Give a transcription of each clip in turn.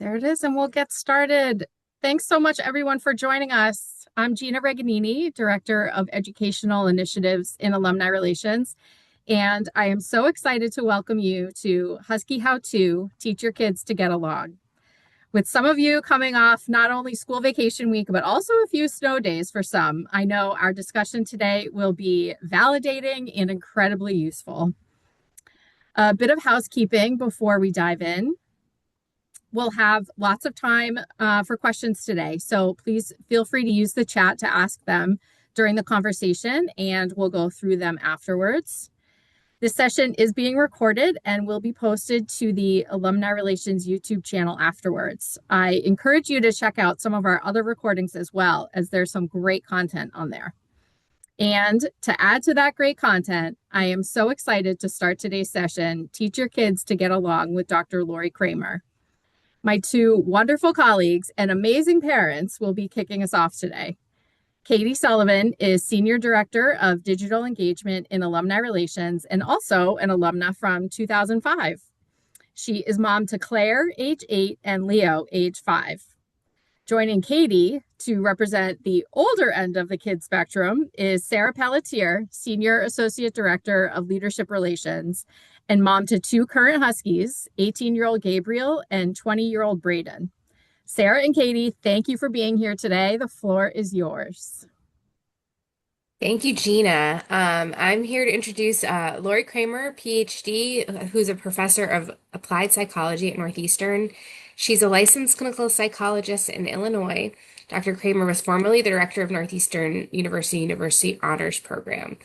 There it is, and we'll get started. Thanks so much, everyone, for joining us. I'm Gina Reganini, Director of Educational Initiatives in Alumni Relations, and I am so excited to welcome you to Husky How To Teach Your Kids to Get Along. With some of you coming off not only school vacation week, but also a few snow days for some, I know our discussion today will be validating and incredibly useful. A bit of housekeeping before we dive in. We'll have lots of time for questions today, so please feel free to use the chat to ask them during the conversation, and we'll go through them afterwards. This session is being recorded and will be posted to the Alumni Relations YouTube channel afterwards. I encourage you to check out some of our other recordings as well, as there's some great content on there. And to add to that great content, I am so excited to start today's session, Teach Your Kids to Get Along with Dr. Laurie Kramer. My two wonderful colleagues and amazing parents will be kicking us off today. Katie Sullivan is Senior Director of Digital Engagement in Alumni Relations and also an alumna from 2005. She is mom to Claire, age 8, and Leo, age 5. Joining Katie to represent the older end of the kids spectrum is Sarah Pelletier, Senior Associate Director of Leadership Relations and mom to two current Huskies, 18-year-old Gabriel and 20-year-old Braden. Sarah and Katie, thank you for being here today. The floor is yours. Thank you, Gina. I'm here to introduce Laurie Kramer, PhD, who's a professor of applied psychology at Northeastern. She's a licensed clinical psychologist in Illinois. Dr. Kramer was formerly the director of Northeastern University Honors Program.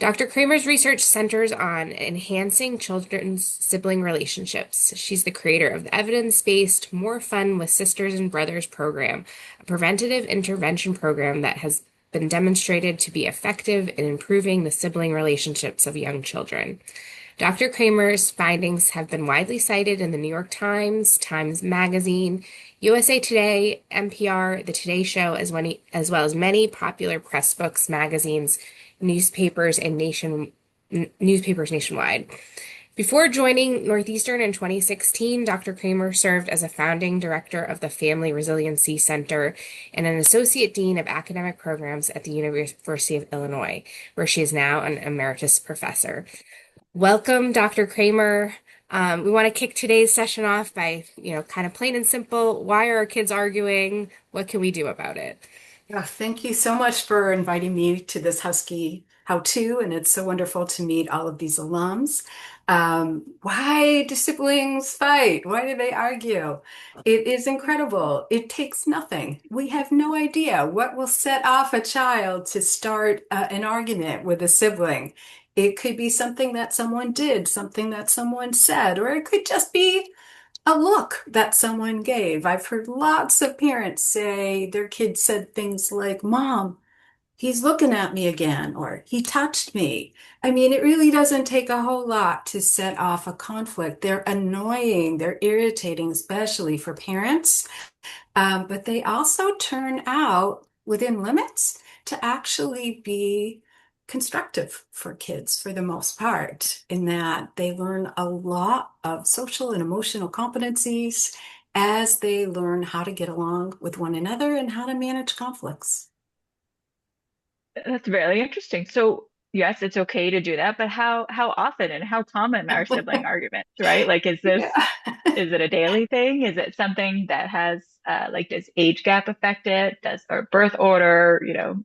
Dr. Kramer's research centers on enhancing children's sibling relationships. She's the creator of the evidence-based More Fun with Sisters and Brothers program, a preventative intervention program that has been demonstrated to be effective in improving the sibling relationships of young children. Dr. Kramer's findings have been widely cited in the New York Times, Times Magazine, USA Today, NPR, The Today Show, as well as many popular press books, magazines, newspapers nationwide. Before joining Northeastern in 2016, Dr. Kramer served as a founding director of the Family Resiliency Center and an associate dean of academic programs at the University of Illinois, where she is now an emeritus professor. Welcome, Dr. Kramer. We want to kick today's session off by, kind of plain and simple. Why are our kids arguing? What can we do about it? Yeah, thank you so much for inviting me to this Husky How To, and it's so wonderful to meet all of these alums. Why do siblings fight? Why do they argue? It is incredible. It takes nothing. We have no idea what will set off a child to start an argument with a sibling. It could be something that someone did, something that someone said, or it could just be a look that someone gave. I've heard lots of parents say their kids said things like, Mom, he's looking at me again, or he touched me. I mean, it really doesn't take a whole lot to set off a conflict. They're annoying, they're irritating, especially for parents. But they also turn out within limits to actually be constructive for kids for the most part, in that they learn a lot of social and emotional competencies as they learn how to get along with one another and how to manage conflicts. That's very interesting. So yes, it's okay to do that, but how often and how common are sibling arguments, right? Like, Yeah. is it a daily thing? Is it something that has does age gap affect it? Does or birth order,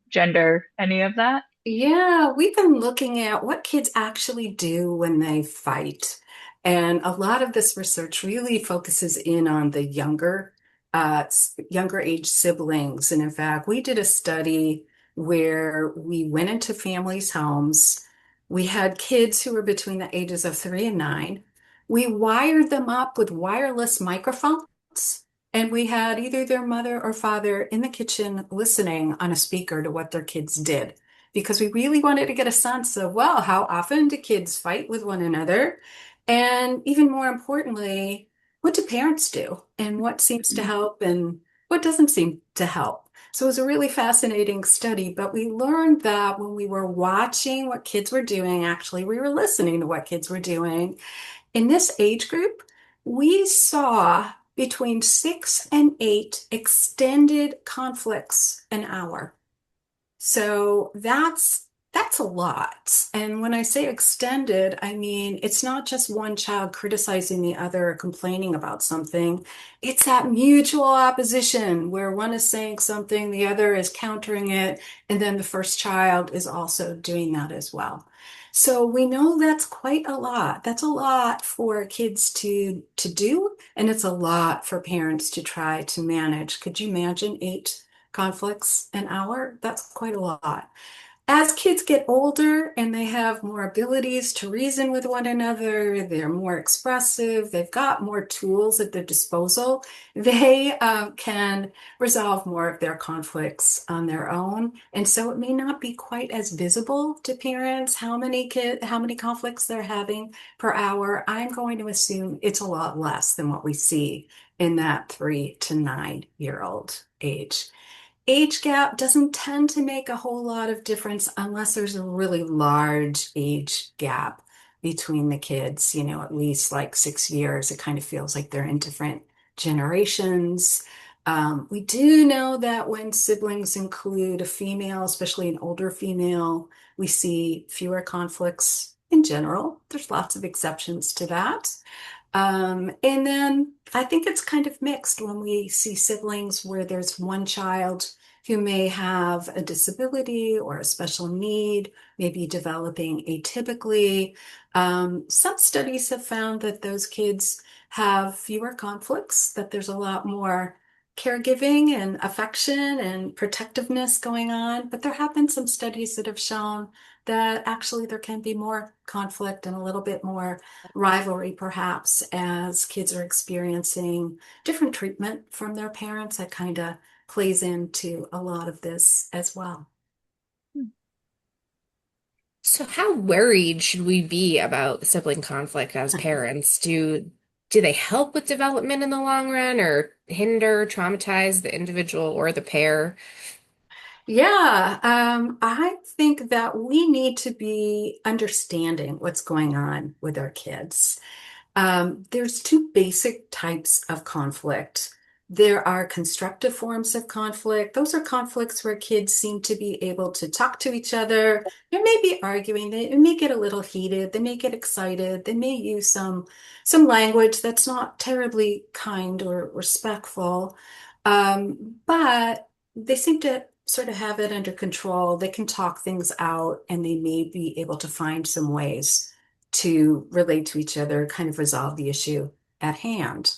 gender, any of that? Yeah, we've been looking at what kids actually do when they fight. And a lot of this research really focuses in on the younger age siblings. And in fact, we did a study where we went into families' homes. We had kids who were between the ages of 3 and 9. We wired them up with wireless microphones, and we had either their mother or father in the kitchen listening on a speaker to what their kids did, because we really wanted to get a sense of, well, how often do kids fight with one another? And even more importantly, what do parents do? And what seems to help and what doesn't seem to help? So it was a really fascinating study, but we learned that when we were watching what kids were doing, actually, we were listening to what kids were doing. In this age group, we saw between 6 and 8 extended conflicts an hour. So that's a lot. And when I say extended, I mean it's not just one child criticizing the other or complaining about something. It's that mutual opposition where one is saying something, the other is countering it, and then the first child is also doing that as well. So we know that's quite a lot. That's a lot for kids to do, and it's a lot for parents to try to manage. Could you imagine 8 conflicts an hour? That's quite a lot. As kids get older and they have more abilities to reason with one another, they're more expressive, they've got more tools at their disposal, they can resolve more of their conflicts on their own. And so it may not be quite as visible to parents how many conflicts they're having per hour. I'm going to assume it's a lot less than what we see in that 3 to 9-year-old age. Age gap doesn't tend to make a whole lot of difference unless there's a really large age gap between the kids, at least like 6 years. It kind of feels like they're in different generations. We do know that when siblings include a female, especially an older female, we see fewer conflicts in general. There's lots of exceptions to that. And then I think it's kind of mixed when we see siblings where there's one child who may have a disability or a special need, maybe developing atypically. Some studies have found that those kids have fewer conflicts, that there's a lot more caregiving and affection and protectiveness going on. But there have been some studies that have shown that actually there can be more conflict and a little bit more rivalry, perhaps, as kids are experiencing different treatment from their parents. That kind of plays into a lot of this as well. So how worried should we be about sibling conflict as parents? Do they help with development in the long run or hinder, traumatize the individual or the pair? Yeah, I think that we need to be understanding what's going on with our kids. There's two basic types of conflict. There are constructive forms of conflict. Those are conflicts where kids seem to be able to talk to each other. They may be arguing. They may get a little heated. They may get excited. They may use some language that's not terribly kind or respectful. But they seem to sort of have it under control. They can talk things out, and they may be able to find some ways to relate to each other, kind of resolve the issue at hand.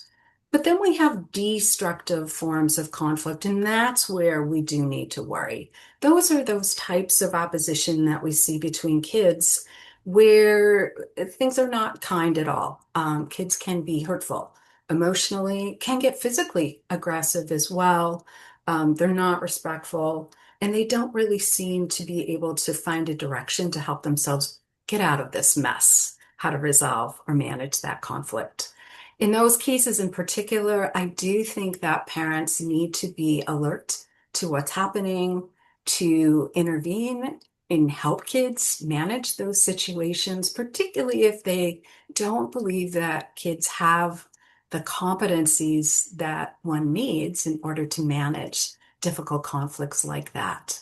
But then we have destructive forms of conflict, and that's where we do need to worry. Those are those types of opposition that we see between kids where things are not kind at all. Kids can be hurtful emotionally, can get physically aggressive as well. They're not respectful, and they don't really seem to be able to find a direction to help themselves get out of this mess, how to resolve or manage that conflict. In those cases in particular, I do think that parents need to be alert to what's happening, to intervene and help kids manage those situations, particularly if they don't believe that kids have the competencies that one needs in order to manage difficult conflicts like that.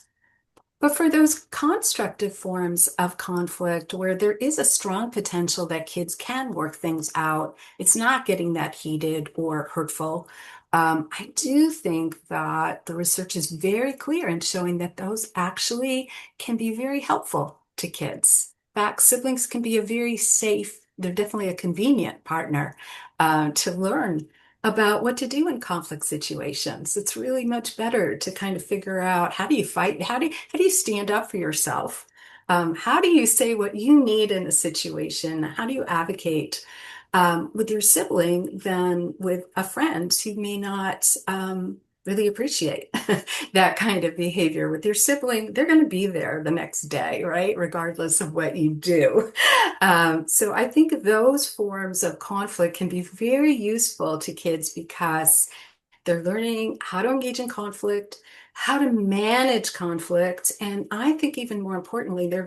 But for those constructive forms of conflict where there is a strong potential that kids can work things out, it's not getting that heated or hurtful. I do think that the research is very clear in showing that those actually can be very helpful to kids. In fact, siblings can be a very safe, they're definitely a convenient partner to learn about what to do in conflict situations. It's really much better to kind of figure out how do you fight? How do you stand up for yourself? How do you say what you need in a situation? How do you advocate with your sibling than with a friend who may not really appreciate that kind of behavior with your sibling? They're going to be there the next day, right? Regardless of what you do. So I think those forms of conflict can be very useful to kids because they're learning how to engage in conflict, how to manage conflict, and I think even more importantly, they're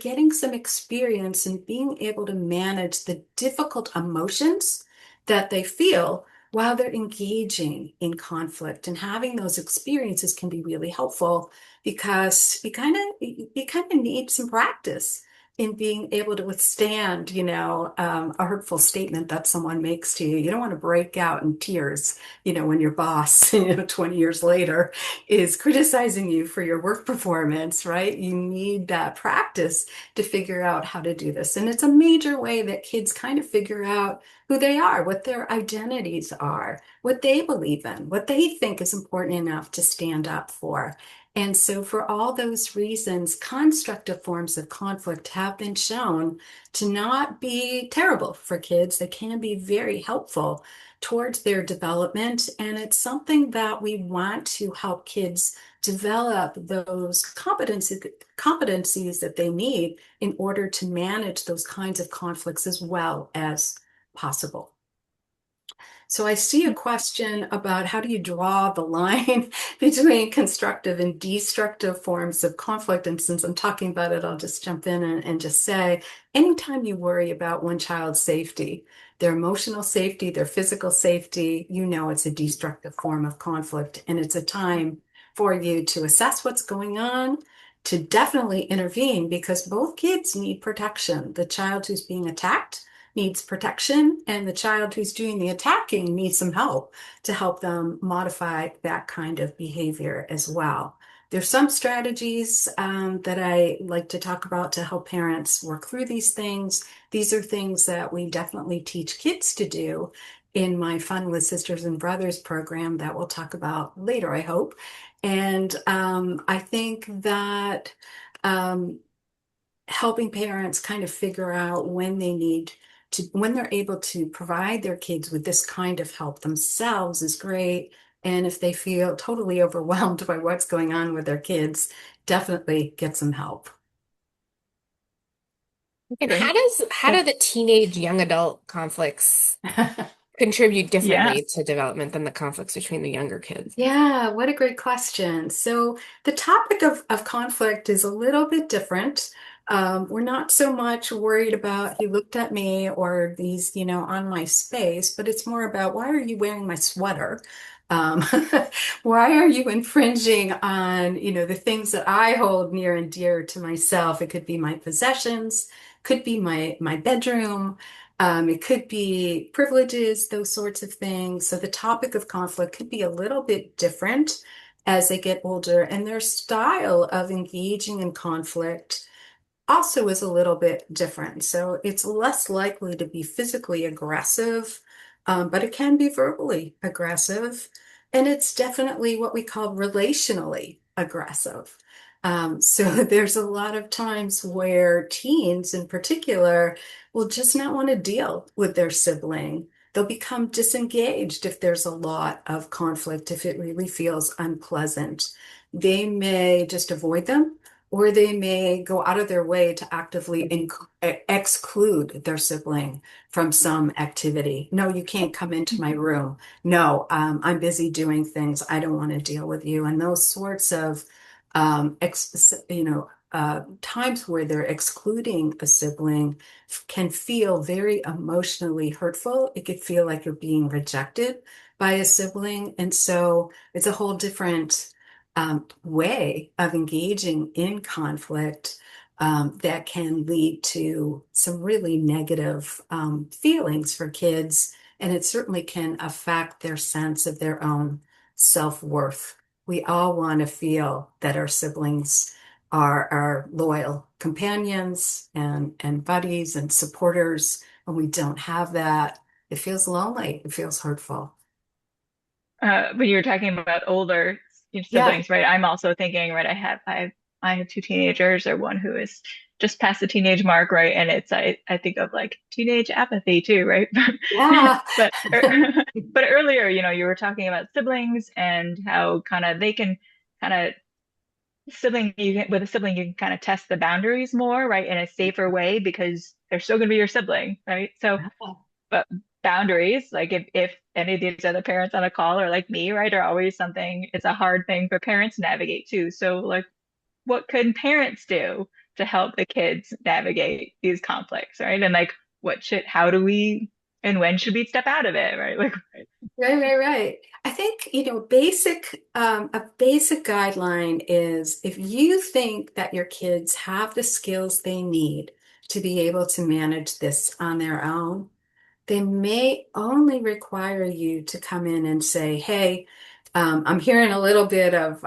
getting some experience in being able to manage the difficult emotions that they feel while they're engaging in conflict. And having those experiences can be really helpful because you kind of need some practice in being able to withstand, a hurtful statement that someone makes to you. You don't want to break out in tears, when your boss, 20 years later is criticizing you for your work performance, right? You need that practice to figure out how to do this. And it's a major way that kids kind of figure out who they are, what their identities are, what they believe in, what they think is important enough to stand up for. And so, for all those reasons, constructive forms of conflict have been shown to not be terrible for kids. They can be very helpful towards their development. And it's something that we want to help kids develop those competencies that they need in order to manage those kinds of conflicts as well as possible. So I see a question about how do you draw the line between constructive and destructive forms of conflict. And since I'm talking about it, I'll just jump in and just say, anytime you worry about one child's safety, their emotional safety, their physical safety, it's a destructive form of conflict. And it's a time for you to assess what's going on, to definitely intervene because both kids need protection. The child who's being attacked needs protection, and the child who's doing the attacking needs some help to help them modify that kind of behavior as well. There's some strategies that I like to talk about to help parents work through these things. These are things that we definitely teach kids to do in my Fun with Sisters and Brothers program that we'll talk about later, I hope. And I think that um, helping parents kind of figure out when they're able to provide their kids with this kind of help themselves is great. And if they feel totally overwhelmed by what's going on with their kids, definitely get some help. And Great. how do the teenage young adult conflicts contribute Yeah. differently to development than the conflicts between the younger kids? Yeah, what a great question. So the topic of conflict is a little bit different. We're not so much worried about he looked at me or these, on my space, but it's more about why are you wearing my sweater? Um, why are you infringing on, the things that I hold near and dear to myself? It could be my possessions, could be my bedroom. It could be privileges, those sorts of things. So the topic of conflict could be a little bit different as they get older, and their style of engaging in conflict also is a little bit different. So it's less likely to be physically aggressive, but it can be verbally aggressive. And it's definitely what we call relationally aggressive. So there's a lot of times where teens in particular will just not want to deal with their sibling. They'll become disengaged if there's a lot of conflict, if it really feels unpleasant. They may just avoid them or they may go out of their way to actively exclude their sibling from some activity. No, you can't come into my room. No, I'm busy doing things. I don't want to deal with you. And those sorts of, times where they're excluding a sibling can feel very emotionally hurtful. It could feel like you're being rejected by a sibling. And so it's a whole different way of engaging in conflict that can lead to some really negative feelings for kids. And it certainly can affect their sense of their own self-worth. We all want to feel that our siblings are our loyal companions and buddies and supporters. When we don't have that, it feels lonely. It feels hurtful. But you were talking about older Yeah. siblings, right? I'm also thinking, right, I have two teenagers, or one who is just past the teenage mark, right? And I think of like teenage apathy too, right? Yeah. But but earlier, you were talking about siblings and how kind of they can kind of with a sibling you can kind of test the boundaries more, right, in a safer way because they're still going to be your sibling, right? So but boundaries, like if any of these other parents on a call are like me, right, are always something, it's a hard thing for parents to navigate too. So like what can parents do to help the kids navigate these conflicts, right? And like how do we and when should we step out of it, right? Like, Right, right, right. I think, a basic guideline is if you think that your kids have the skills they need to be able to manage this on their own, they may only require you to come in and say, hey, I'm hearing a little bit of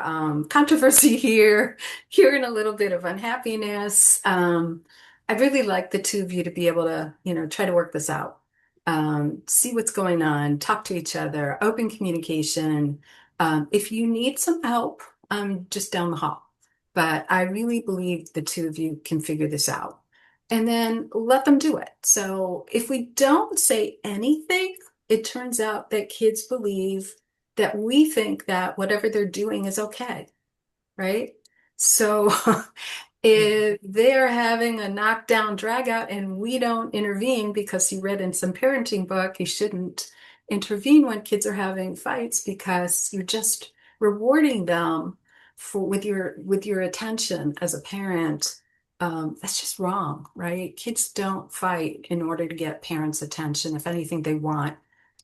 controversy here, hearing a little bit of unhappiness. I'd really like the two of you to be able to, try to work this out. See what's going on, talk to each other, open communication. If you need some help, I'm just down the hall. But I really believe the two of you can figure this out and then let them do it. So if we don't say anything, it turns out that kids believe that we think that whatever they're doing is okay, right? So if they're having a knockdown drag out and we don't intervene because you read in some parenting book, you shouldn't intervene when kids are having fights because you're just rewarding them for with your attention as a parent. That's just wrong, right? Kids don't fight in order to get parents' attention. If anything, they want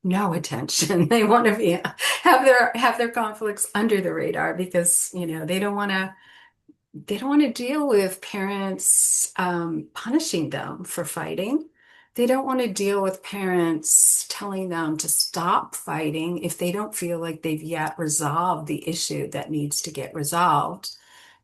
no attention. They want to be have their conflicts under the radar because they don't want to deal with parents punishing them for fighting. They don't want to deal with parents telling them to stop fighting if they don't feel like they've yet resolved the issue that needs to get resolved.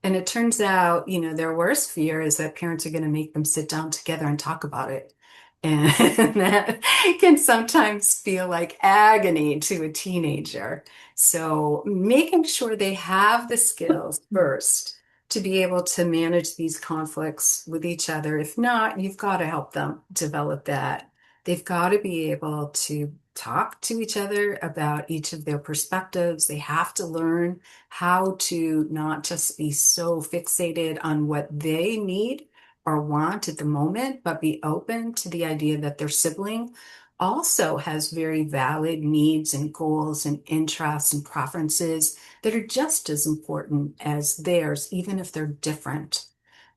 And it turns out, their worst fear is that parents are going to make them sit down together and talk about it. And that can sometimes feel like agony to a teenager. So making sure they have the skills first to be able to manage these conflicts with each other. If not, you've got to help them develop that. They've got to be able to talk to each other about each of their perspectives. They have to learn how to not just be so fixated on what they need or want at the moment, but be open to the idea that their sibling also has very valid needs and goals and interests and preferences that are just as important as theirs, even if they're different.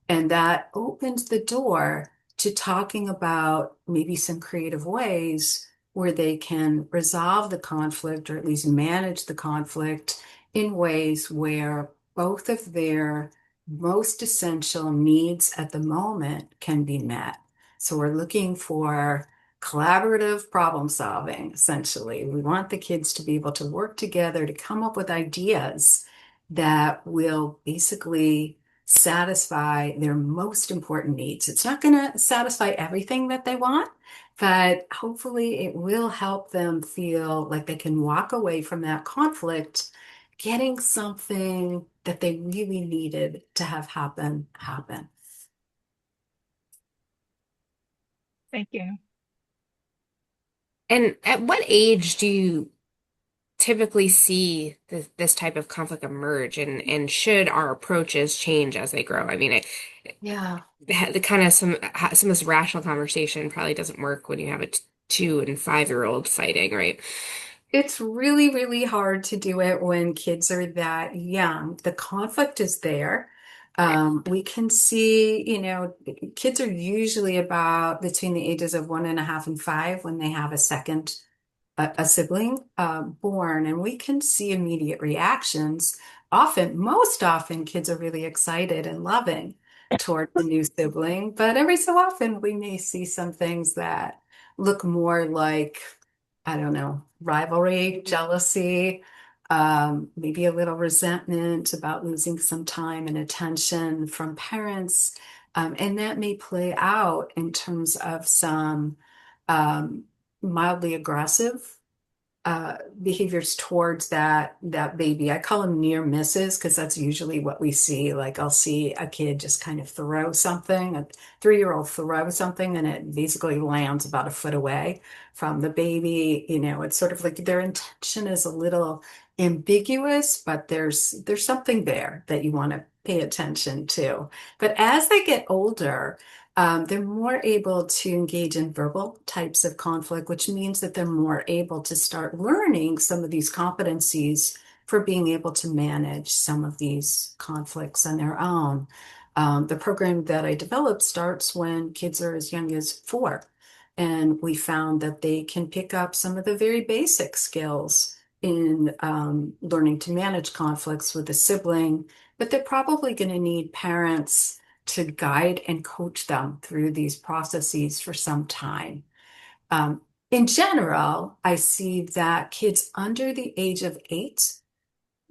And that opens the door to talking about maybe some creative ways where they can resolve the conflict or at least manage the conflict in ways where both of their most essential needs at the moment can be met. So we're looking for collaborative problem solving, essentially. We want the kids to be able to work together to come up with ideas that will basically satisfy their most important needs. It's not going to satisfy everything that they want, but hopefully it will help them feel like they can walk away from that conflict, getting something that they really needed to have happen. thank you. And at what age do you typically see this type of conflict emerge, and should our approaches change as they grow? I mean, Yeah. the kind of some of this rational conversation probably doesn't work when you have a 2 and 5-year-old fighting, right? It's really, really hard to do it when kids are that young. The conflict is there. Right. We can see, kids are usually about between the ages of 1.5 and 5 when they have a sibling born, and we can see immediate reactions. Most often, kids are really excited and loving toward the new sibling, but every so often we may see some things that look more like, I don't know, rivalry, jealousy, maybe a little resentment about losing some time and attention from parents. And that may play out in terms of some um, mildly aggressive behaviors towards that baby. I call them near misses because that's usually what we see. Like I'll see a kid just kind of throw something, a 3-year-old throw something, and it basically lands about a foot away from the baby. It's sort of like their intention is a little ambiguous, but there's something there that you want to pay attention to. But as they get older, they're more able to engage in verbal types of conflict, which means that they're more able to start learning some of these competencies for being able to manage some of these conflicts on their own. The program that I developed starts when kids are as young as 4. And we found that they can pick up some of the very basic skills in learning to manage conflicts with a sibling, but they're probably going to need parents to guide and coach them through these processes for some time. Um, in general, I see that kids under the age of 8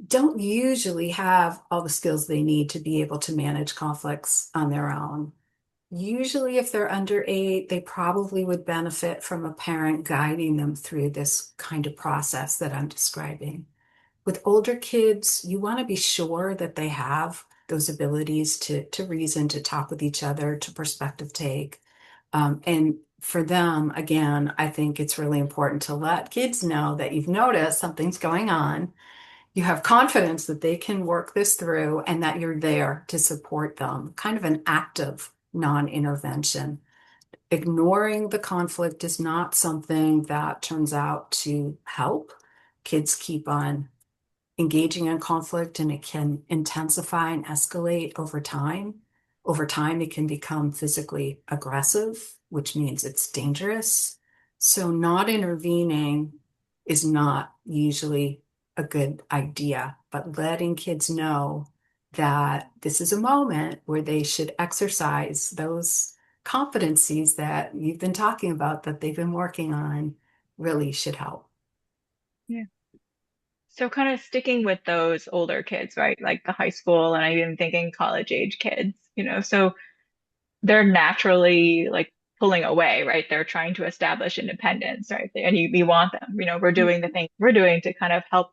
don't usually have all the skills they need to be able to manage conflicts on their own. Usually, if they're under 8, they probably would benefit from a parent guiding them through this kind of process that I'm describing. With older kids, you want to be sure that they have those abilities to reason, to talk with each other, to perspective take. And for them, again, I think it's really important to let kids know that you've noticed something's going on. You have confidence that they can work this through and that you're there to support them, kind of an active non-intervention. Ignoring the conflict is not something that turns out to help. Kids keep on engaging in conflict and it can intensify and escalate over time. Over time, it can become physically aggressive, which means it's dangerous. So, not intervening is not usually a good idea, but letting kids know that this is a moment where they should exercise those competencies that you've been talking about, that they've been working on, really should help. Yeah. So kind of sticking with those older kids, right? Like the high school and I'm even thinking college age kids, so they're naturally like pulling away, right? They're trying to establish independence, right? And you want them, we're doing the things we're doing to kind of help,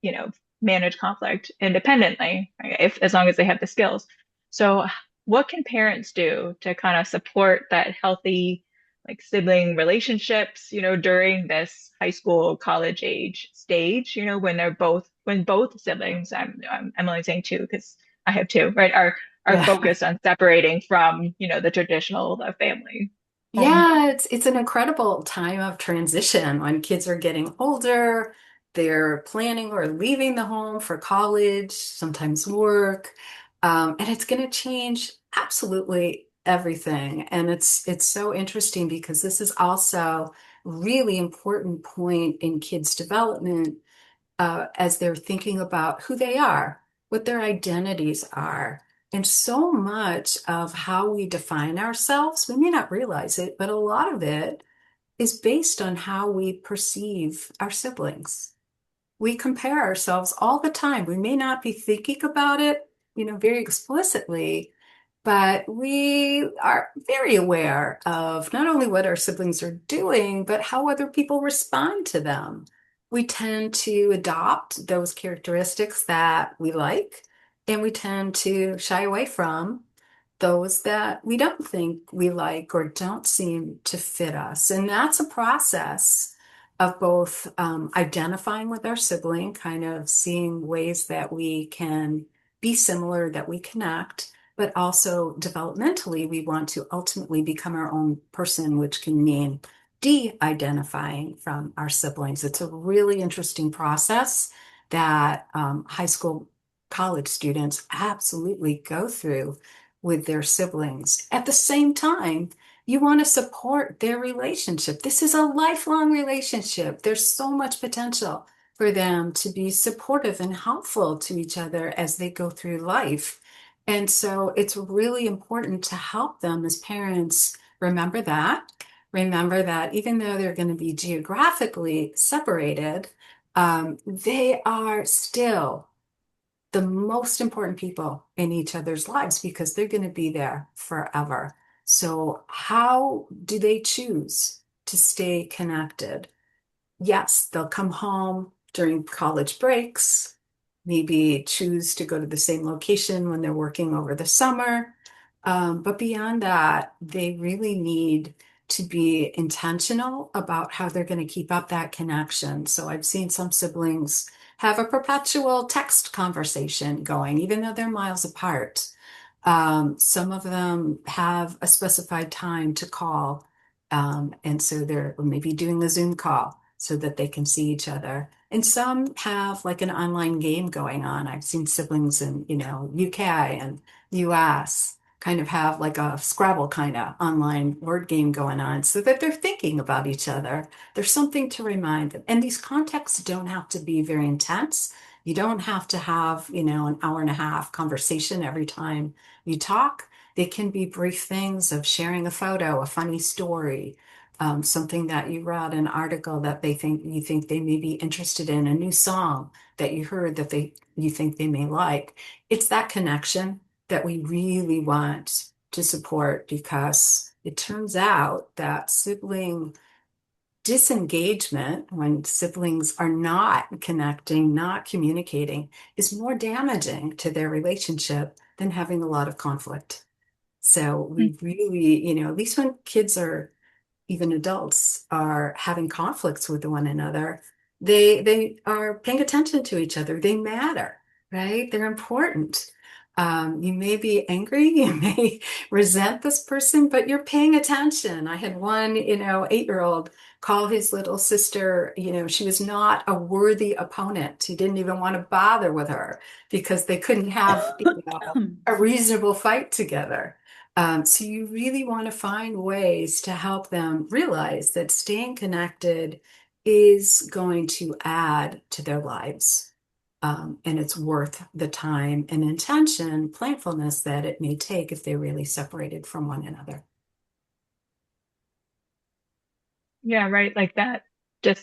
you know, manage conflict independently, right? If as long as they have the skills. So what can parents do to kind of support that healthy like sibling relationships, during this high school, college age stage, when both siblings, I'm only saying two because I have two, right, are Yeah. focused on separating from, the traditional family home. Yeah, it's an incredible time of transition when kids are getting older, they're planning or leaving the home for college, sometimes work, and it's going to change absolutely everything. And it's so interesting because this is also really important point in kids' development as they're thinking about who they are, what their identities are. And so much of how we define ourselves, we may not realize it, but a lot of it is based on how we perceive our siblings. We compare ourselves all the time. We may not be thinking about it, very explicitly, but we are very aware of not only what our siblings are doing, but how other people respond to them. We tend to adopt those characteristics that we like, and we tend to shy away from those that we don't think we like or don't seem to fit us. And that's a process of both identifying with our sibling, kind of seeing ways that we can be similar, that we connect, but also developmentally, we want to ultimately become our own person, which can mean de-identifying from our siblings. It's a really interesting process that high school, college students absolutely go through with their siblings. At the same time, you want to support their relationship. This is a lifelong relationship. There's so much potential for them to be supportive and helpful to each other as they go through life. And so it's really important to help them as parents remember that. Remember that even though they're going to be geographically separated, they are still the most important people in each other's lives because they're going to be there forever. So, how do they choose to stay connected? Yes, they'll come home during college breaks, maybe choose to go to the same location when they're working over the summer. But beyond that, they really need to be intentional about how they're going to keep up that connection. So I've seen some siblings have a perpetual text conversation going, even though they're miles apart. Some of them have a specified time to call. And so they're maybe doing a Zoom call so that they can see each other. And some have like an online game going on. I've seen siblings in, UK and US kind of have like a Scrabble kind of online word game going on so that they're thinking about each other. There's something to remind them. And these contexts don't have to be very intense. You don't have to have, an hour and a half conversation every time you talk. They can be brief things of sharing a photo, a funny story, something that you read, an article that you think they may be interested in, a new song that you heard that you think they may like. It's that connection that we really want to support because it turns out that sibling disengagement, when siblings are not connecting, not communicating, is more damaging to their relationship than having a lot of conflict. So we really, at least when kids are even adults are having conflicts with one another, they are paying attention to each other. They matter, right? They're important. You may be angry, you may resent this person, but you're paying attention. I had one, 8-year-old call his little sister, she was not a worthy opponent. He didn't even want to bother with her because they couldn't have, a reasonable fight together. So you really want to find ways to help them realize that staying connected is going to add to their lives. And it's worth the time and intention, planfulness that it may take if they really separated from one another. Yeah, right. Like that. A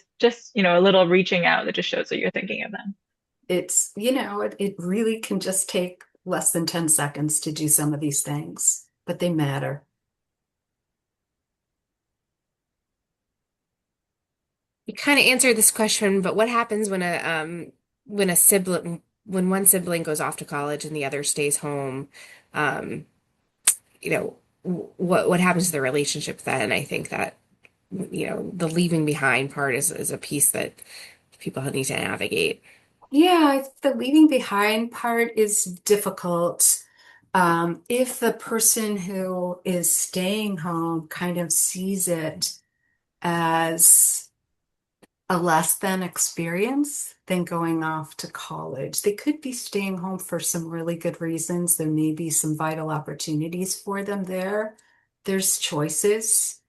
little reaching out that just shows that you're thinking of them. It really can just take less than 10 seconds to do some of these things, but they matter. You kind of answered this question, but what happens when one sibling goes off to college and the other stays home? Um, what happens to the relationship then? I think that the leaving behind part is a piece that people need to navigate. Yeah, the leaving behind part is difficult. If the person who is staying home kind of sees it as a less than experience than going off to college, they could be staying home for some really good reasons. There may be some vital opportunities for them there. There's choices.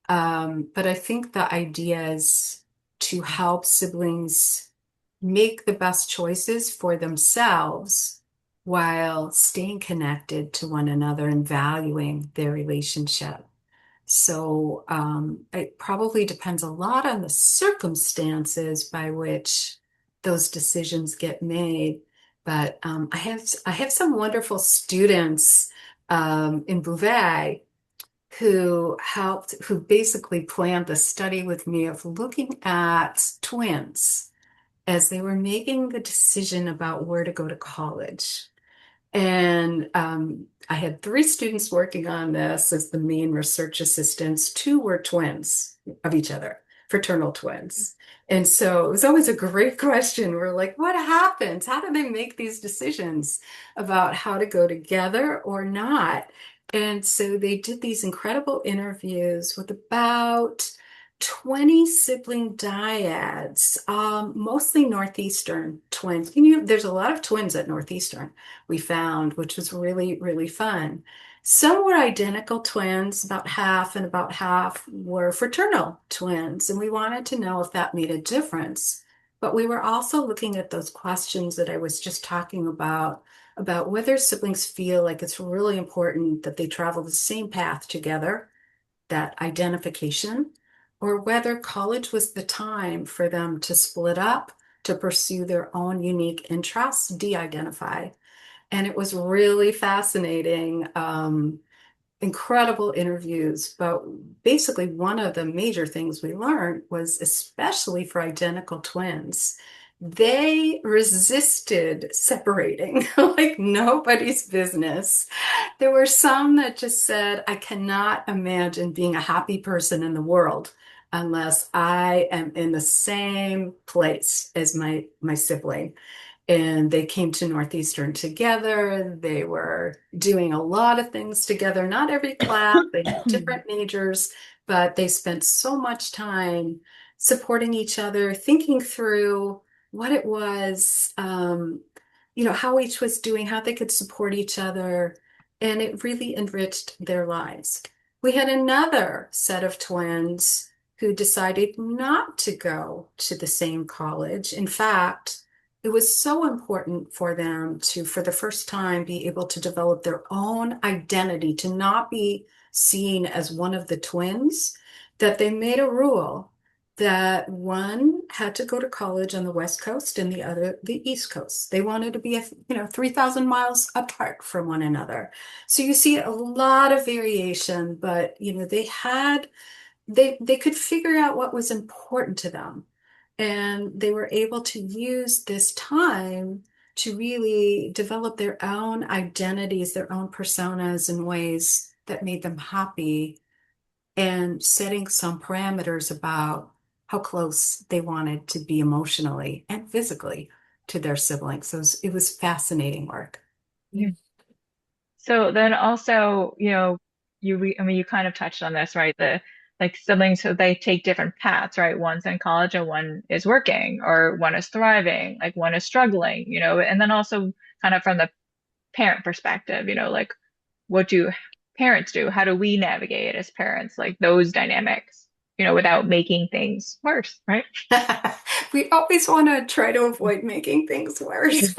But I think the idea is to help siblings make the best choices for themselves while staying connected to one another and valuing their relationship. So it probably depends a lot on the circumstances by which those decisions get made. But I have some wonderful students in Beauvais who basically planned the study with me of looking at twins as they were making the decision about where to go to college. And I had 3 students working on this as the main research assistants. 2 were twins of each other, fraternal twins. And so it was always a great question. We're like, what happens? How do they make these decisions about how to go together or not? And so they did these incredible interviews with about 20 sibling dyads, mostly Northeastern twins. There's a lot of twins at Northeastern we found, which was really, really fun. Some were identical twins, about half and about half were fraternal twins, and we wanted to know if that made a difference. But we were also looking at those questions that I was just talking about whether siblings feel like it's really important that they travel the same path together, that identification, or whether college was the time for them to split up, to pursue their own unique interests, de-identify. And it was really fascinating, incredible interviews. But basically, one of the major things we learned was, especially for identical twins, they resisted separating like nobody's business. There were some that just said, I cannot imagine being a happy person in the world unless I am in the same place as my sibling. And they came to Northeastern together. They were doing a lot of things together, not every class, they had different majors, but they spent so much time supporting each other, thinking through what it was, how each was doing, how they could support each other. and it really enriched their lives. We had another set of twins who decided not to go to the same college. In fact, it was so important for them to, for the first time, be able to develop their own identity, to not be seen as one of the twins, that they made a rule that one had to go to college on the West Coast and the other the East Coast. They wanted to be, 3,000 miles apart from one another. So you see a lot of variation, but they could figure out what was important to them. And they were able to use this time to really develop their own identities, their own personas in ways that made them happy and setting some parameters about how close they wanted to be emotionally and physically to their siblings. So it was fascinating work. Yeah. So then also, I mean, you kind of touched on this, right? The like siblings, so they take different paths, right? One's in college and one is working, or one is thriving, like one is struggling, and then also kind of from the parent perspective, like what do parents do? How do we navigate as parents, like those dynamics, without making things worse, right? We always want to try to avoid making things worse.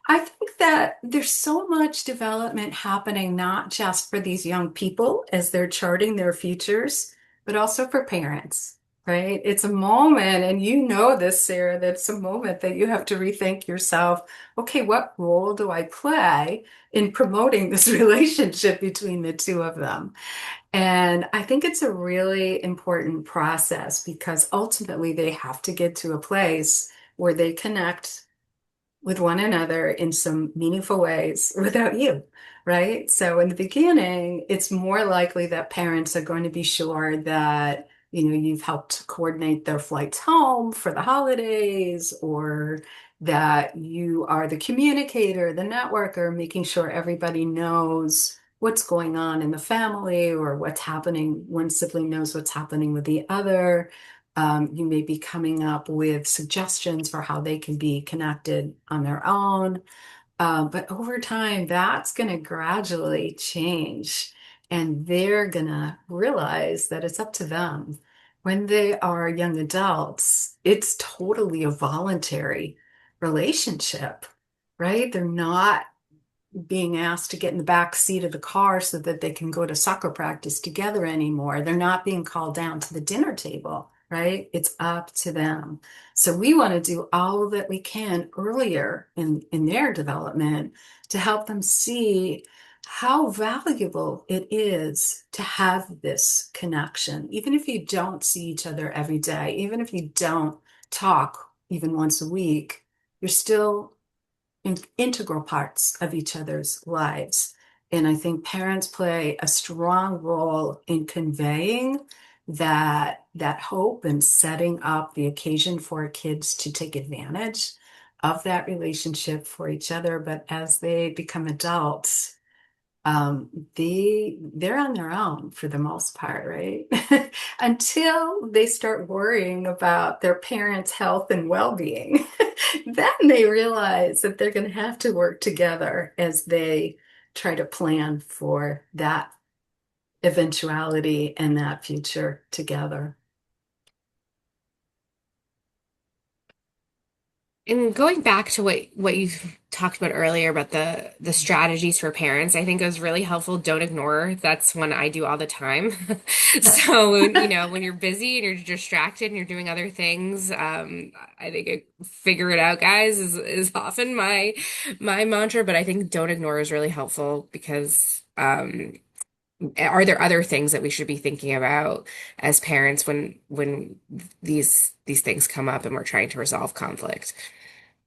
I think that there's so much development happening, not just for these young people as they're charting their futures, but also for parents, right? It's a moment, and you know this, Sarah, that's a moment that you have to rethink yourself. Okay, what role do I play in promoting this relationship between the two of them? And I think it's a really important process because ultimately they have to get to a place where they connect with one another in some meaningful ways without you, right? So in the beginning, it's more likely that parents are going to be sure that, you've helped coordinate their flights home for the holidays, or that you are the communicator, the networker, making sure everybody knows what's going on in the family or what's happening. One sibling knows what's happening with the other. You may be coming up with suggestions for how they can be connected on their own. But over time, that's going to gradually change, and they're going to realize that it's up to them. When they are young adults, it's totally a voluntary relationship, right? They're not being asked to get in the back seat of the car so that they can go to soccer practice together anymore. They're not being called down to the dinner table, right? It's up to them. So we want to do all that we can earlier in their development to help them see how valuable it is to have this connection. Even if you don't see each other every day, even if you don't talk even once a week, you're still integral parts of each other's lives. And I think parents play a strong role in conveying that hope and setting up the occasion for kids to take advantage of that relationship for each other. But as they become adults, they're on their own for the most part, right? Until they start worrying about their parents' health and well-being. Then they realize that they're going to have to work together as they try to plan for that eventuality and that future together. And going back to what you talked about earlier about the strategies for parents, I think it was really helpful. Don't ignore. That's one I do all the time. So, when you're busy and you're distracted and you're doing other things, I think figure it out, guys, is often my mantra. But I think don't ignore is really helpful because are there other things that we should be thinking about as parents when these things come up and we're trying to resolve conflict?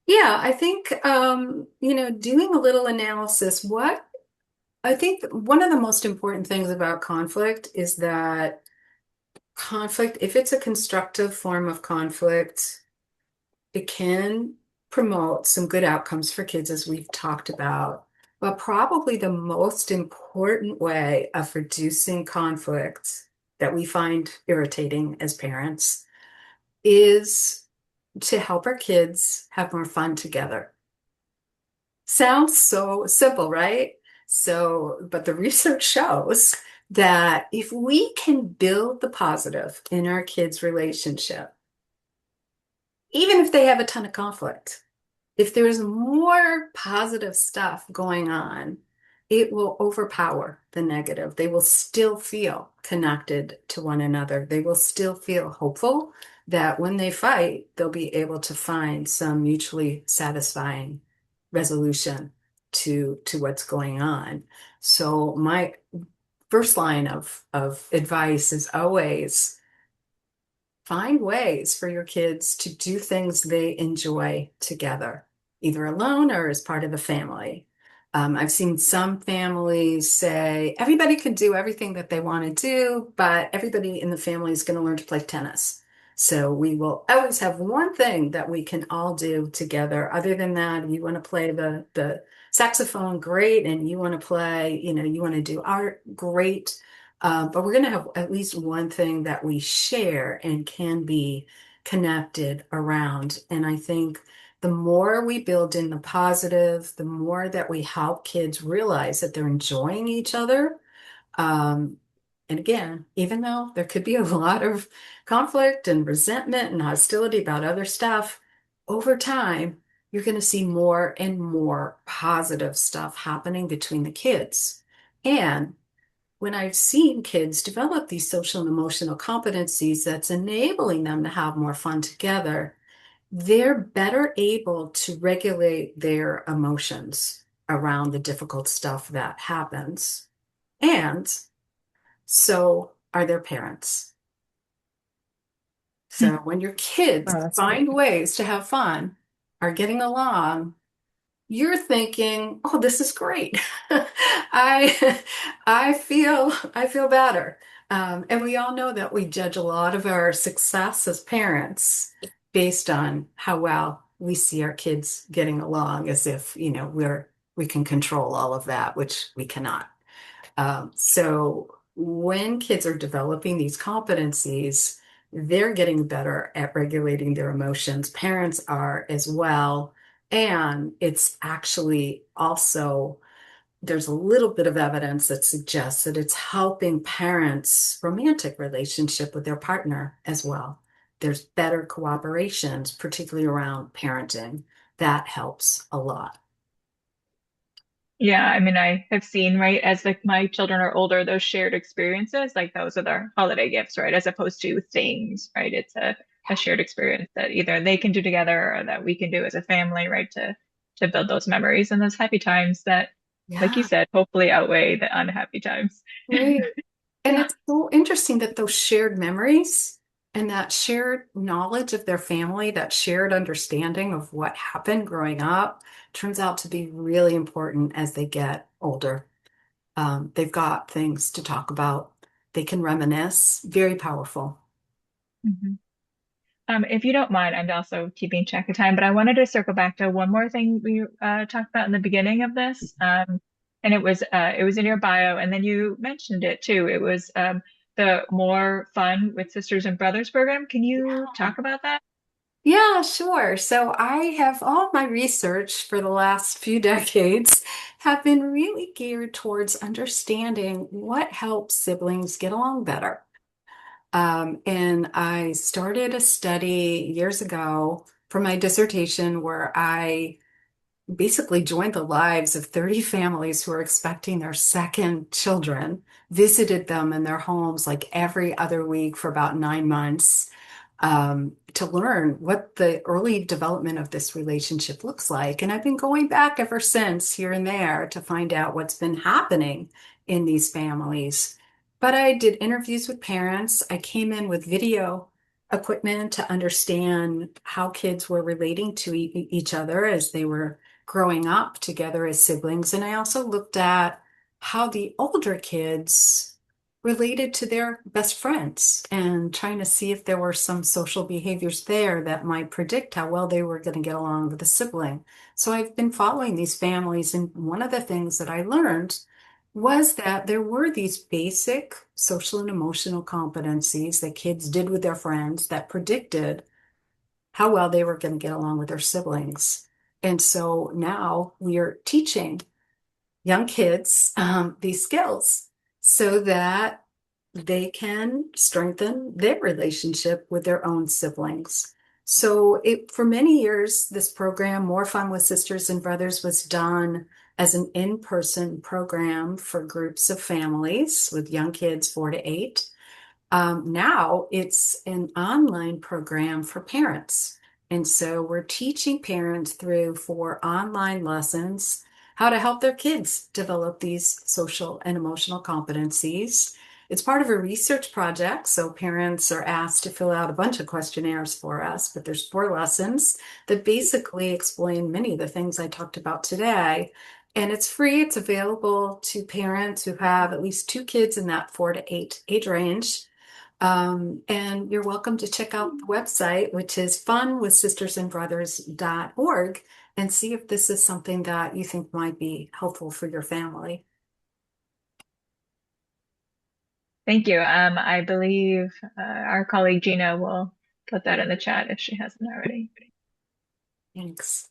Yeah, I think, doing a little analysis, I think one of the most important things about conflict is that conflict, if it's a constructive form of conflict, it can promote some good outcomes for kids, as we've talked about. But probably the most important way of reducing conflict that we find irritating as parents is to help our kids have more fun together. Sounds so simple, right? So, but the research shows that if we can build the positive in our kids' relationship, even if they have a ton of conflict, if there's more positive stuff going on, it will overpower the negative. They will still feel connected to one another. They will still feel hopeful that when they fight, they'll be able to find some mutually satisfying resolution to what's going on. So my first line of advice is always find ways for your kids to do things they enjoy together, either alone or as part of the family. I've seen some families say everybody can do everything that they want to do, but everybody in the family is going to learn to play tennis. So we will always have one thing that we can all do together. Other than that, you want to play the saxophone, great, and you want to play, you want to do art, great. But we're going to have at least one thing that we share and can be connected around. And I think the more we build in the positive, the more that we help kids realize that they're enjoying each other. Um, and again, even though there could be a lot of conflict and resentment and hostility about other stuff, over time, you're going to see more and more positive stuff happening between the kids. And when I've seen kids develop these social and emotional competencies that's enabling them to have more fun together, they're better able to regulate their emotions around the difficult stuff that happens. And so are their parents. So when your kids Oh, that's find great. ways to have fun, are getting along, you're thinking, "Oh, this is great. I I feel better." And we all know that we judge a lot of our success as parents based on how well we see our kids getting along, as if, we can control all of that, which we cannot. So when kids are developing these competencies, they're getting better at regulating their emotions. Parents are as well. And it's actually also, there's a little bit of evidence that suggests that it's helping parents' romantic relationship with their partner as well. There's better cooperations, particularly around parenting. That helps a lot. Yeah, I mean, I have seen, right, as like my children are older, those shared experiences, like those are their holiday gifts, right, as opposed to things, right? It's a shared experience that either they can do together or that we can do as a family, right, to build those memories and those happy times that, like you Yeah, said, hopefully outweigh the unhappy times. right. And it's so interesting that those shared memories and that shared knowledge of their family, that shared understanding of what happened growing up, turns out to be really important as they get older. They've got things to talk about. They can reminisce. Very powerful. Mhm. If you don't mind, I'm also keeping track of time, but I wanted to circle back to one more thing we talked about in the beginning of this, and it was in your bio, and then you mentioned it too. It was the More Fun with Sisters and Brothers program. Can you talk about that? Yeah, sure. So I have all my research for the last few decades have been really geared towards understanding what helps siblings get along better. And I started a study years ago for my dissertation where I basically joined the lives of 30 families who are expecting their second children, visited them in their homes like every other week for about 9 months, to learn what the early development of this relationship looks like. And I've been going back ever since here and there to find out what's been happening in these families. But I did interviews with parents. I came in with video equipment to understand how kids were relating to each other as they were growing up together as siblings. And I also looked at how the older kids related to their best friends and trying to see if there were some social behaviors there that might predict how well they were going to get along with a sibling. So I've been following these families, and one of the things that I learned was that there were these basic social and emotional competencies that kids did with their friends that predicted how well they were going to get along with their siblings. And so now we are teaching young kids these skills so that they can strengthen their relationship with their own siblings. So for many years, this program, More Fun with Sisters and Brothers, was done as an in-person program for groups of families with young kids 4 to 8. Now it's an online program for parents. And so we're teaching parents through 4 online lessons how to help their kids develop these social and emotional competencies. It's part of a research project, so parents are asked to fill out a bunch of questionnaires for us, but there's 4 lessons that basically explain many of the things I talked about today. And it's free. It's available to parents who have at least 2 kids in that 4 to 8 age range. And you're welcome to check out the website, which is funwithsistersandbrothers.org, and see if this is something that you think might be helpful for your family. Thank you. I believe our colleague Gina will put that in the chat if she hasn't already. Thanks.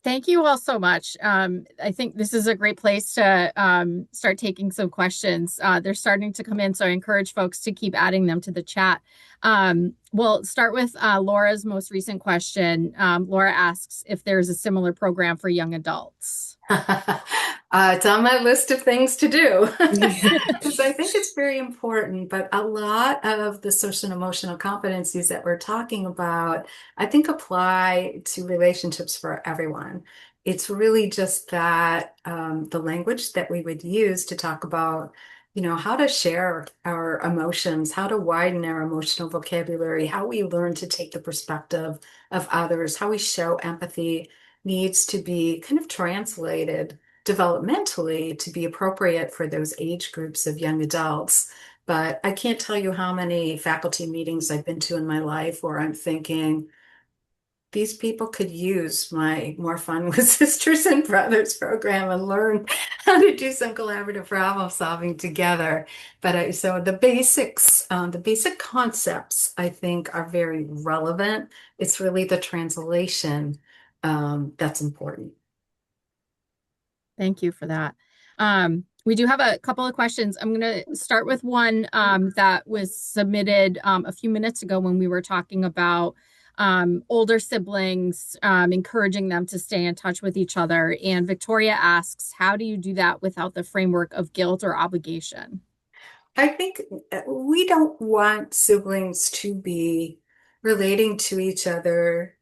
Thank you all so much. I think this is a great place to start taking some questions. They're starting to come in, so I encourage folks to keep adding them to the chat. We'll start with Laura's most recent question. Laura asks if there's a similar program for young adults. It's on my list of things to do because I think it's very important. But a lot of the social and emotional competencies that we're talking about, I think apply to relationships for everyone. It's really just that the language that we would use to talk about, how to share our emotions, how to widen our emotional vocabulary, how we learn to take the perspective of others, how we show empathy needs to be kind of translated developmentally to be appropriate for those age groups of young adults. But I can't tell you how many faculty meetings I've been to in my life where I'm thinking, these people could use my More Fun with Sisters and Brothers program and learn how to do some collaborative problem solving together. But so the basics, the basic concepts, I think, are very relevant. It's really the translation that's important. Thank you for that. We do have a couple of questions. I'm going to start with one that was submitted a few minutes ago when we were talking about older siblings, encouraging them to stay in touch with each other. And Victoria asks, how do you do that without the framework of guilt or obligation? I think we don't want siblings to be relating to each other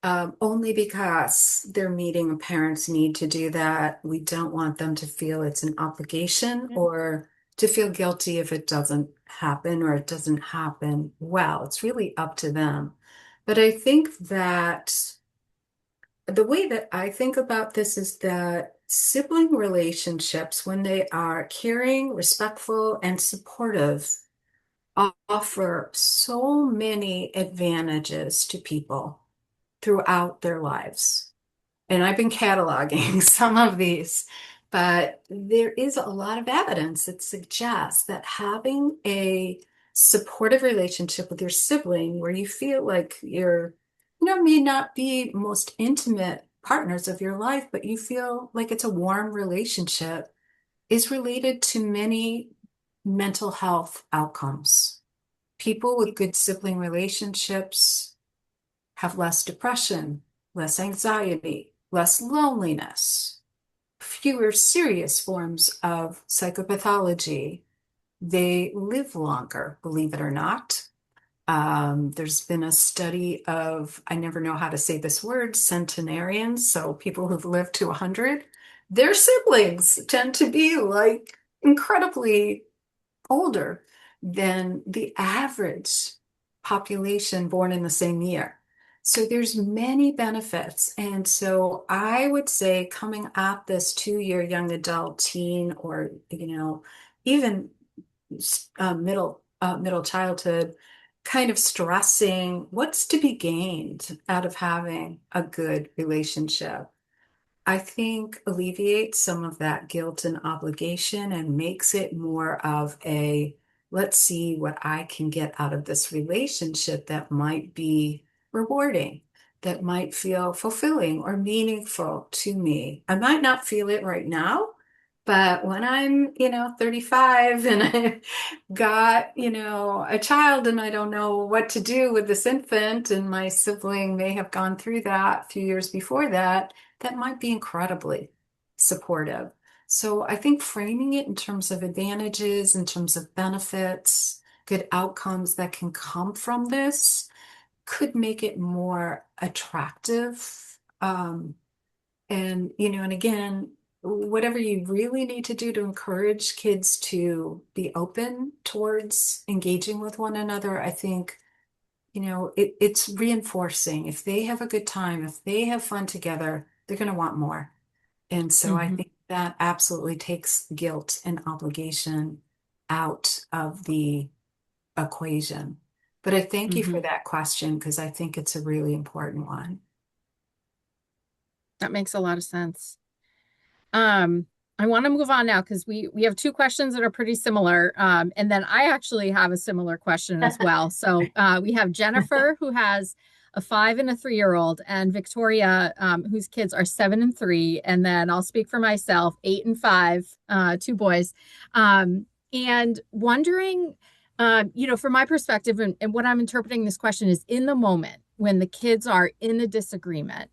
only because they're meeting a parent's need to do that. We don't want them to feel it's an obligation or to feel guilty if it doesn't happen or it doesn't happen well. It's really up to them. But I think that the way that I think about this is that sibling relationships, when they are caring, respectful, and supportive, offer so many advantages to people throughout their lives. And I've been cataloging some of these, but there is a lot of evidence that suggests that having a supportive relationship with your sibling where you feel like may not be most intimate partners of your life, but you feel like it's a warm relationship is related to many mental health outcomes. People with good sibling relationships have less depression, less anxiety, less loneliness, fewer serious forms of psychopathology. They live longer, believe it or not. There's been a study of, I never know how to say this word, centenarians, so people who've lived to 100. Their siblings tend to be like incredibly older than the average population born in the same year. So there's many benefits. And so I would say coming at this to your young adult, teen, or, even middle childhood, kind of stressing what's to be gained out of having a good relationship, I think alleviates some of that guilt and obligation and makes it more of a, let's see what I can get out of this relationship that might be rewarding. that might feel fulfilling or meaningful to me. I might not feel it right now, but when I'm, 35 and I've got, a child and I don't know what to do with this infant, and my sibling may have gone through that a few years before that, that might be incredibly supportive. So I think framing it in terms of advantages, in terms of benefits, good outcomes that can come from this could make it more attractive. And again, whatever you really need to do to encourage kids to be open towards engaging with one another, I think, it's reinforcing. If they have a good time, if they have fun together, they're going to want more. And so I Hmm. think that absolutely takes guilt and obligation out of the equation. But I thank you for Hmm. that question because I think it's a really important one. That makes a lot of sense. Um, I want to move on now because we have two questions that are pretty similar. And then I actually have a similar question as well. So we have Jennifer, who has a 5 and a 3-year-old, and Victoria, whose kids are 7 and 3. And then I'll speak for myself, 8 and 5, two boys. And wondering, from my perspective, and what I'm interpreting this question is in the moment when the kids are in a disagreement,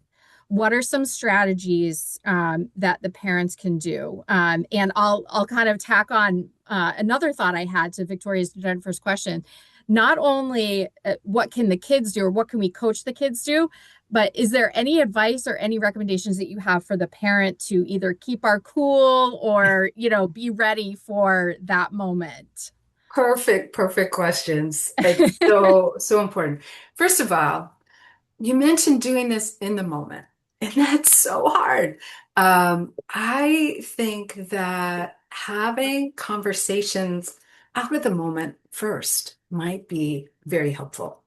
what are some strategies that the parents can do? And I'll kind of tack on another thought I had to Victoria's Jennifer's question. Not only what can the kids do or what can we coach the kids do, but is there any advice or any recommendations that you have for the parent to either keep our cool or, be ready for that moment? Perfect, perfect questions. It's so important. First of all, you mentioned doing this in the moment, and that's so hard. I think that having conversations out of the moment first might be very helpful.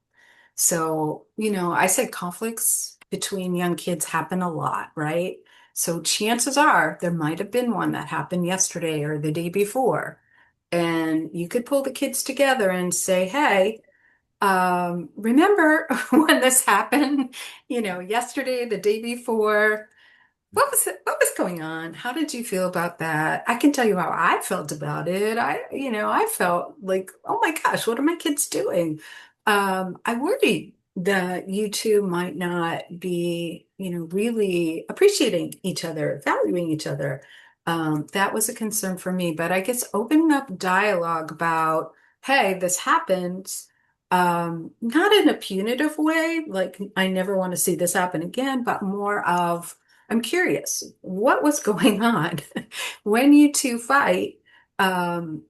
So, I said conflicts between young kids happen a lot, right? So chances are there might have been one that happened yesterday or the day before. And you could pull the kids together and say, hey, remember when this happened, yesterday, the day before? What was going on? How did you feel about that? I can tell you how I felt about it. I felt like, oh my gosh, what are my kids doing? I worry that you two might not be, really appreciating each other, valuing each other. That was a concern for me. But I guess opening up dialogue about, hey, this happened, not in a punitive way, like I never want to see this happen again, but more of, I'm curious, what was going on when you two fight? Um,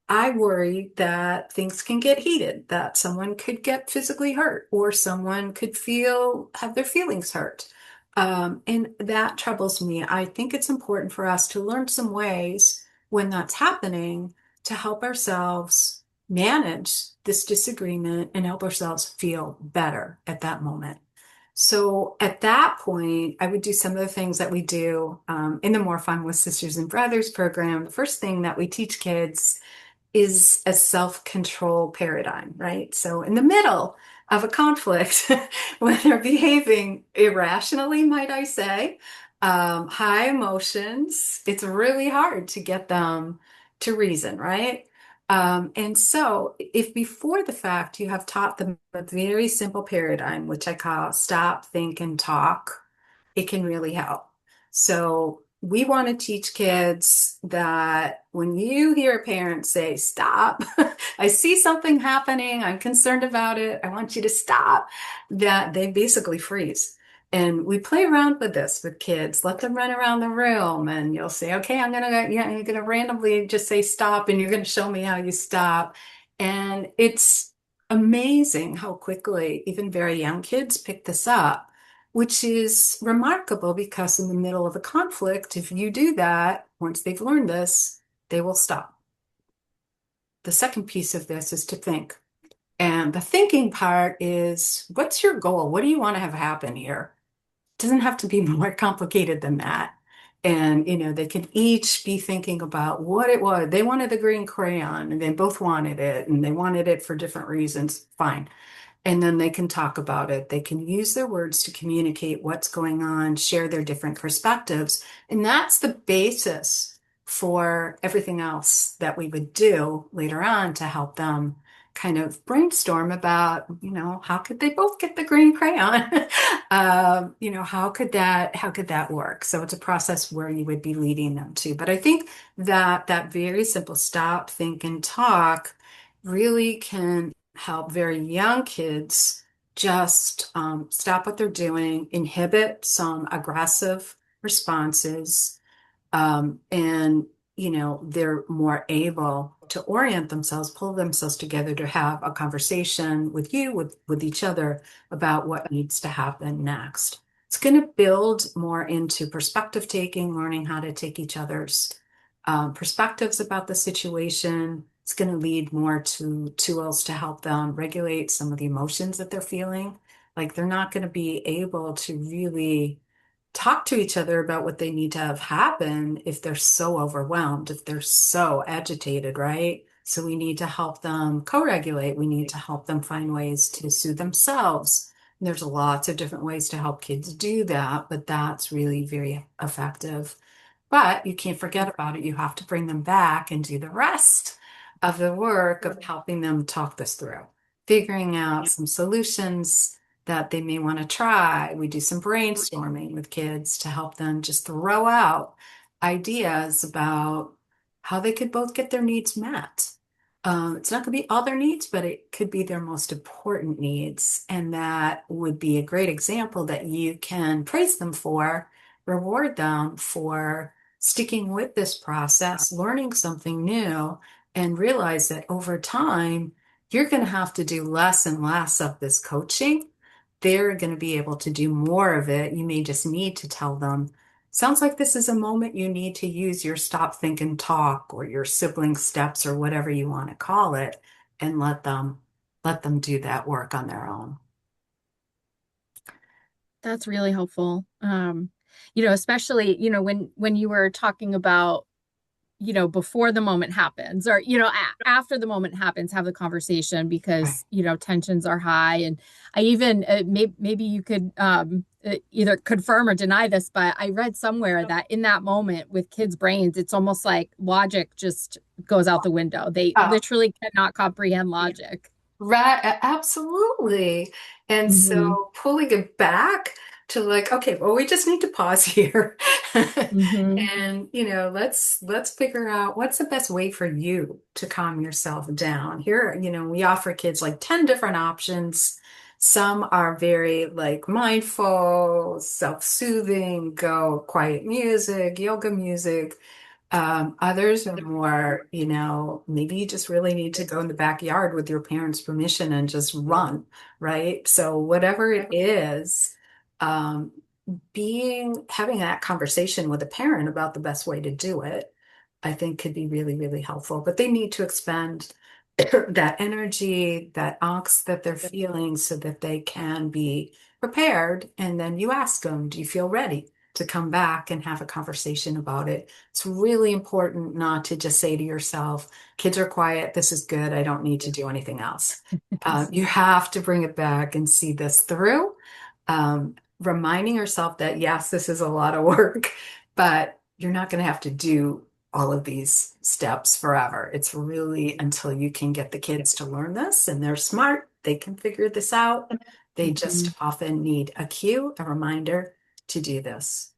I worry that things can get heated, that someone could get physically hurt, or someone could have their feelings hurt. And that troubles me. I think it's important for us to learn some ways when that's happening to help ourselves manage this disagreement and help ourselves feel better at that moment. So at that point, I would do some of the things that we do in the More Fun with Sisters and Brothers program. The first thing that we teach kids is a self-control paradigm, right? So in the middle of a conflict, when they're behaving irrationally, might I say, high emotions, it's really hard to get them to reason, right? And so if before the fact you have taught them a very simple paradigm, which I call stop, think, and talk, it can really help. So we want to teach kids that when you hear a parent say, stop, I see something happening, I'm concerned about it, I want you to stop, that they basically freeze. And we play around with this with kids, let them run around the room, and you'll say, okay, you're gonna randomly just say stop, and you're gonna show me how you stop. And it's amazing how quickly even very young kids pick this up, which is remarkable because in the middle of a conflict, if you do that, once they've learned this, they will stop. The second piece of this is to think. And the thinking part is, what's your goal? What do you want to have happen here? It doesn't have to be more complicated than that. And, they can each be thinking about what it was. They wanted the green crayon and they both wanted it and they wanted it for different reasons. Fine. And then they can talk about it. They can use their words to communicate what's going on, share their different perspectives. And that's the basis for everything else that we would do later on to help them kind of brainstorm about, how could they both get the green crayon? How could that work? So it's a process where you would be leading them to. But I think that that very simple stop, think, and talk really can help very young kids just stop what they're doing, inhibit some aggressive responses, and they're more able to orient themselves, pull themselves together to have a conversation with you, with each other about what needs to happen next. It's going to build more into perspective taking, learning how to take each other's perspectives about the situation. It's going to lead more to tools to help them regulate some of the emotions that they're feeling. Like they're not going to be able to really talk to each other about what they need to have happen if they're so overwhelmed, if they're so agitated, right? So we need to help them co-regulate. We need to help them find ways to soothe themselves. And there's lots of different ways to help kids do that, but that's really very effective. But you can't forget about it. You have to bring them back and do the rest of the work of helping them talk this through, figuring out some solutions that they may want to try. We do some brainstorming with kids to help them just throw out ideas about how they could both get their needs met. It's not going to be all their needs, but it could be their most important needs. And that would be a great example that you can praise them for, reward them for sticking with this process, learning something new, and realize that over time, you're going to have to do less and less of this coaching. They're going to be able to do more of it. You may just need to tell them, sounds like this is a moment you need to use your stop, think, and talk, or your sibling steps, or whatever you want to call it, and let them do that work on their own. That's really helpful. Especially, when you were talking about, before the moment happens, or, after the moment happens, have the conversation Right. because, tensions are high. And I even, maybe you could either confirm or deny this, but I read somewhere that in that moment with kids' brains, it's almost like logic just goes out the window. They Oh, literally cannot comprehend logic. right, absolutely. And Hmm. so pulling it back to like, okay, well, we just need to pause here. Hmm. And, let's figure out what's the best way for you to calm yourself down. Here, we offer kids like 10 different options. Some are very like mindful, self-soothing, go quiet music, yoga music. Others are more, maybe you just really need to go in the backyard with your parents' permission and just run, right? So whatever it is, um, having that conversation with a parent about the best way to do it, I think could be really, really helpful. But they need to expend that energy, that angst that they're feeling so that they can be prepared. And then you ask them, do you feel ready to come back and have a conversation about it? It's really important not to just say to yourself, kids are quiet, this is good, I don't need to do anything else. You have to bring it back and see this through, reminding yourself that, yes, this is a lot of work, but you're not going to have to do all of these steps forever. It's really until you can get the kids to learn this and they're smart, they can figure this out. They just Hmm. often need a cue, a reminder to do this.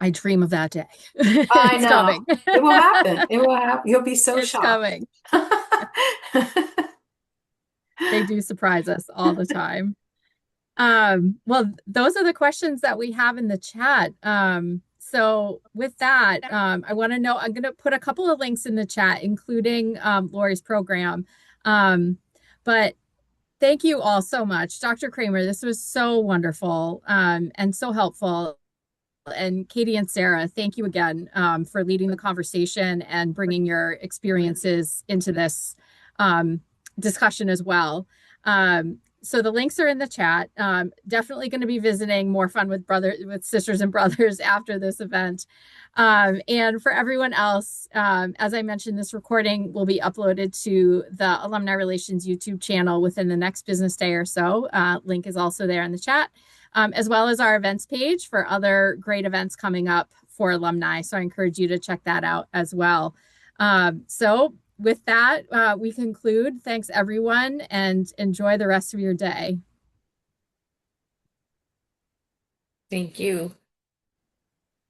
I dream of that day. I It's know. coming. It will happen. It will happen. You'll be so It's shocked. coming. They do surprise us all the time. Well, those are the questions that we have in the chat. So with that, I want to know, I'm going to put a couple of links in the chat, including Laurie's program. Um, but thank you all so much. Dr. Kramer, this was so wonderful and so helpful. And Katie and Sarah, thank you again for leading the conversation and bringing your experiences into this um, discussion as well. So the links are in the chat. Definitely going to be visiting More Fun with Sisters and Brothers after this event. And for everyone else, as I mentioned, this recording will be uploaded to the Alumni Relations YouTube channel within the next business day or so. Link is also there in the chat, as well as our events page for other great events coming up for alumni. So I encourage you to check that out as well. So with that, we conclude. Thanks, everyone, and enjoy the rest of your day. Thank you.